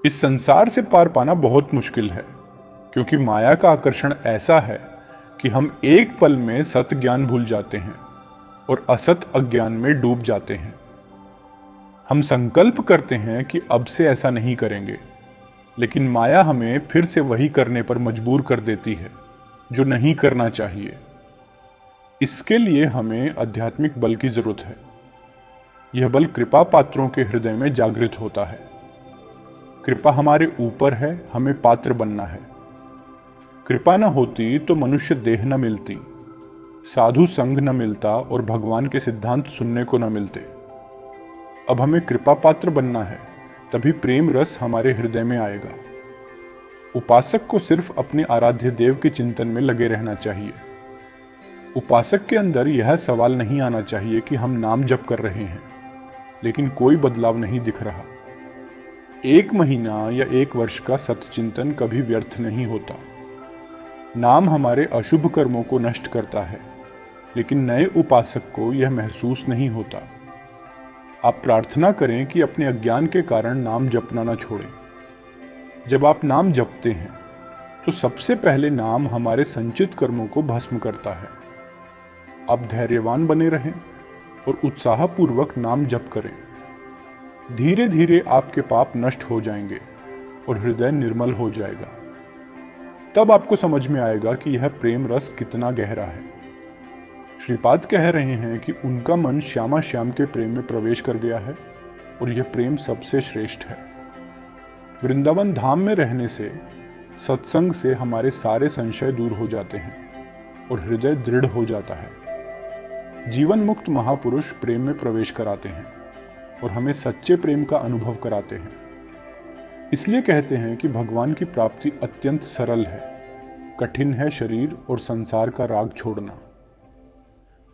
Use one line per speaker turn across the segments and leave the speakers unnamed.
इस संसार से पार पाना बहुत मुश्किल है, क्योंकि माया का आकर्षण ऐसा है कि हम एक पल में सत ज्ञान भूल जाते हैं और असत अज्ञान में डूब जाते हैं। हम संकल्प करते हैं कि अब से ऐसा नहीं करेंगे, लेकिन माया हमें फिर से वही करने पर मजबूर कर देती है जो नहीं करना चाहिए। इसके लिए हमें आध्यात्मिक बल की जरूरत है। यह बल कृपा पात्रों के हृदय में जागृत होता है। कृपा हमारे ऊपर है, हमें पात्र बनना है। कृपा न होती तो मनुष्य देह न मिलती, साधु संग न मिलता और भगवान के सिद्धांत सुनने को न मिलते। अब हमें कृपा पात्र बनना है, तभी प्रेम रस हमारे हृदय में आएगा। उपासक को सिर्फ अपने आराध्य देव के चिंतन में लगे रहना चाहिए। उपासक के अंदर यह सवाल नहीं आना चाहिए कि हम नाम जप कर रहे हैं लेकिन कोई बदलाव नहीं दिख रहा। 1 महीना या 1 वर्ष का सतचिंतन कभी व्यर्थ नहीं होता। नाम हमारे अशुभ कर्मों को नष्ट करता है, लेकिन नए उपासक को यह महसूस नहीं होता। आप प्रार्थना करें कि अपने अज्ञान के कारण नाम जपना न छोड़ें। जब आप नाम जपते हैं तो सबसे पहले नाम हमारे संचित कर्मों को भस्म करता है। आप धैर्यवान बने रहें और उत्साहपूर्वक नाम जप करें। धीरे धीरे आपके पाप नष्ट हो जाएंगे और हृदय निर्मल हो जाएगा। तब आपको समझ में आएगा कि यह प्रेम रस कितना गहरा है। श्रीपाद कह रहे हैं कि उनका मन श्यामा श्याम के प्रेम में प्रवेश कर गया है और यह प्रेम सबसे श्रेष्ठ है। वृंदावन धाम में रहने से, सत्संग से हमारे सारे संशय दूर हो जाते हैं और हृदय दृढ़ हो जाता है। जीवन मुक्त महापुरुष प्रेम में प्रवेश कराते हैं और हमें सच्चे प्रेम का अनुभव कराते हैं। इसलिए कहते हैं कि भगवान की प्राप्ति अत्यंत सरल है, कठिन है शरीर और संसार का राग छोड़ना।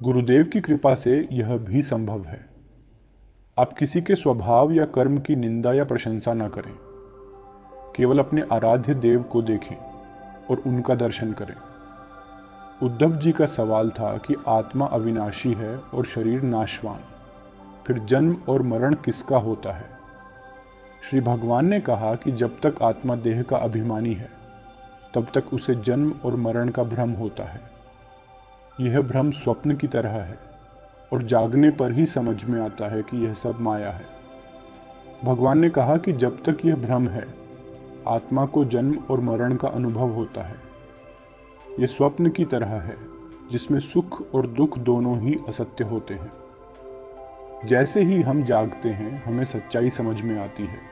गुरुदेव की कृपा से यह भी संभव है। आप किसी के स्वभाव या कर्म की निंदा या प्रशंसा न करें, केवल अपने आराध्य देव को देखें और उनका दर्शन करें। उद्धव जी का सवाल था कि आत्मा अविनाशी है और शरीर नाशवान, फिर जन्म और मरण किसका होता है? श्री भगवान ने कहा कि जब तक आत्मा देह का अभिमानी है तब तक उसे जन्म और मरण का भ्रम होता है। यह भ्रम स्वप्न की तरह है और जागने पर ही समझ में आता है कि यह सब माया है। भगवान ने कहा कि जब तक यह भ्रम है, आत्मा को जन्म और मरण का अनुभव होता है। यह स्वप्न की तरह है जिसमें सुख और दुख दोनों ही असत्य होते हैं। जैसे ही हम जागते हैं, हमें सच्चाई समझ में आती है।